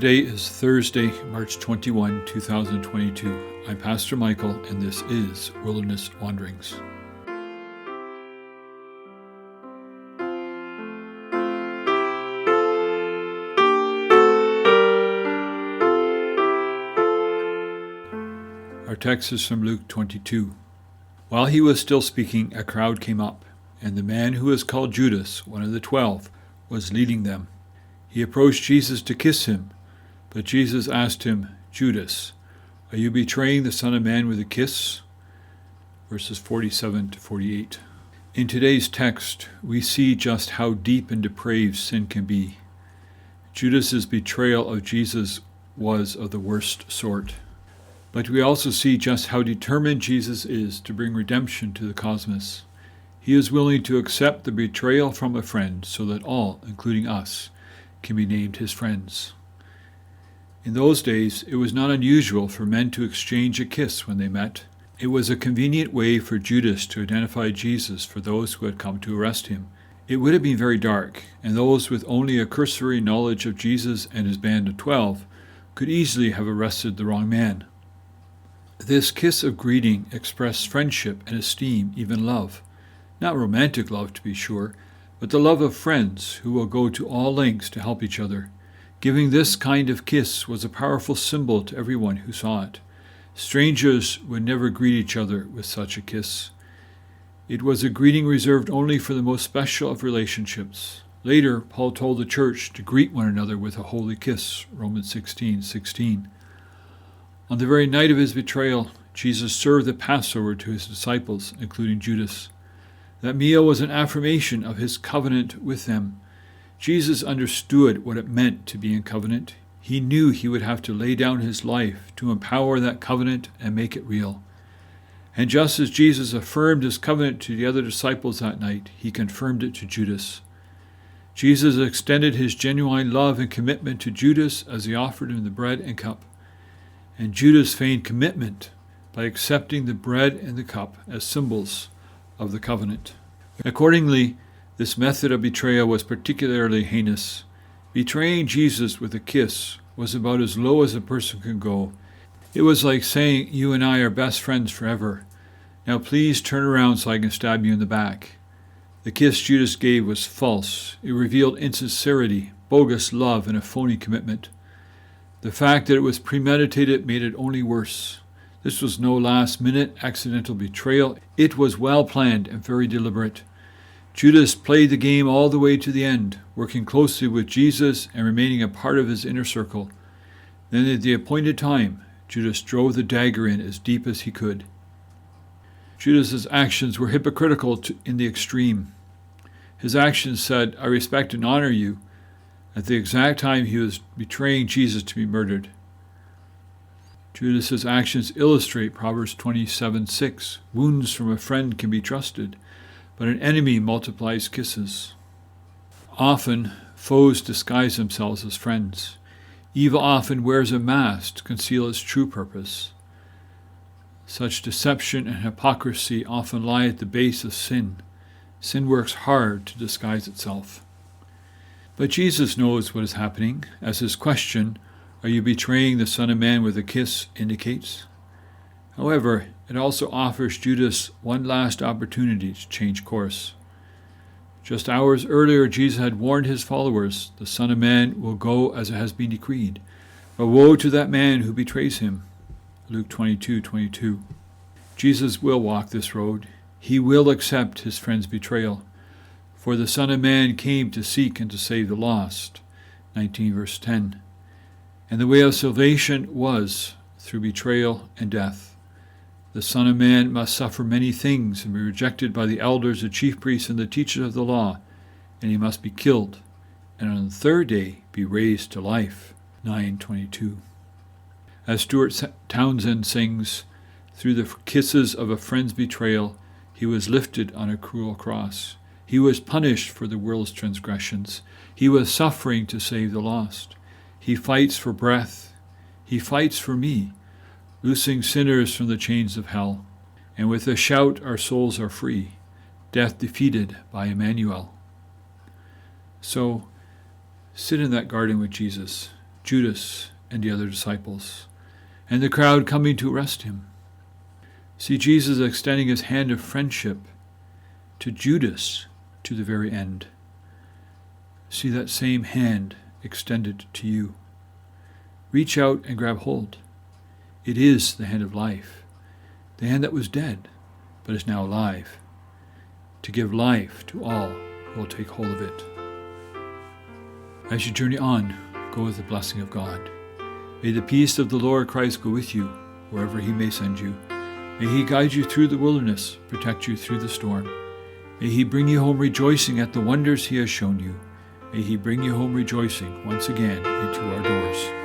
Today is Thursday, March 21, 2022. I'm Pastor Michael, and this is Wilderness Wanderings. Our text is from Luke 22. While he was still speaking, a crowd came up, and the man who was called Judas, one of the 12, was leading them. He approached Jesus to kiss him, but Jesus asked him, "Judas, are you betraying the Son of Man with a kiss?" Verses 47 to 48. In today's text, we see just how deep and depraved sin can be. Judas's betrayal of Jesus was of the worst sort. But we also see just how determined Jesus is to bring redemption to the cosmos. He is willing to accept the betrayal from a friend so that all, including us, can be named his friends. In those days, it was not unusual for men to exchange a kiss when they met. It was a convenient way for Judas to identify Jesus for those who had come to arrest him. It would have been very dark, and those with only a cursory knowledge of Jesus and his band of 12 could easily have arrested the wrong man. This kiss of greeting expressed friendship and esteem, even love. Not romantic love, to be sure, but the love of friends who will go to all lengths to help each other. Giving this kind of kiss was a powerful symbol to everyone who saw it. Strangers would never greet each other with such a kiss. It was a greeting reserved only for the most special of relationships. Later, Paul told the church to greet one another with a holy kiss, Romans 16:16. On the very night of his betrayal, Jesus served the Passover to his disciples, including Judas. That meal was an affirmation of his covenant with them. Jesus understood what it meant to be in covenant. He knew he would have to lay down his life to empower that covenant and make it real. And just as Jesus affirmed his covenant to the other disciples that night, he confirmed it to Judas. Jesus extended his genuine love and commitment to Judas as he offered him the bread and cup. And Judas feigned commitment by accepting the bread and the cup as symbols of the covenant. Accordingly, this method of betrayal was particularly heinous. Betraying Jesus with a kiss was about as low as a person could go. It was like saying, "You and I are best friends forever. Now please turn around so I can stab you in the back." The kiss Judas gave was false. It revealed insincerity, bogus love, and a phony commitment. The fact that it was premeditated made it only worse. This was no last-minute accidental betrayal. It was well-planned and very deliberate. Judas played the game all the way to the end, working closely with Jesus and remaining a part of his inner circle. Then at the appointed time, Judas drove the dagger in as deep as he could. Judas's actions were hypocritical in the extreme. His actions said, "I respect and honor you," at the exact time he was betraying Jesus to be murdered. Judas's actions illustrate Proverbs 27:6. Wounds from a friend can be trusted, but an enemy multiplies kisses. Often, foes disguise themselves as friends. Evil often wears a mask to conceal its true purpose. Such deception and hypocrisy often lie at the base of sin. Sin works hard to disguise itself. But Jesus knows what is happening, as his question, "Are you betraying the Son of Man with a kiss?" indicates. However, it also offers Judas one last opportunity to change course. Just hours earlier, Jesus had warned his followers, "The Son of Man will go as it has been decreed, but woe to that man who betrays him." Luke 22:22. Jesus will walk this road. He will accept his friend's betrayal. For the Son of Man came to seek and to save the lost. 19 verse 10. And the way of salvation was through betrayal and death. The Son of Man must suffer many things and be rejected by the elders, the chief priests, and the teachers of the law, and he must be killed, and on the third day be raised to life. 9:22. As Stuart Townsend sings, "Through the kisses of a friend's betrayal, he was lifted on a cruel cross. He was punished for the world's transgressions. He was suffering to save the lost. He fights for breath. He fights for me, loosing sinners from the chains of hell. And with a shout our souls are free, death defeated by Emmanuel." So, sit in that garden with Jesus. Judas and the other disciples, and the crowd coming to arrest him. See Jesus extending his hand of friendship to Judas to the very end. See that same hand extended to you. Reach out and grab hold. It is the hand of life, the hand that was dead, but is now alive, to give life to all who will take hold of it. As you journey on, go with the blessing of God. May the peace of the Lord Christ go with you wherever he may send you. May he guide you through the wilderness, protect you through the storm. May he bring you home rejoicing at the wonders he has shown you. May he bring you home rejoicing once again into our doors.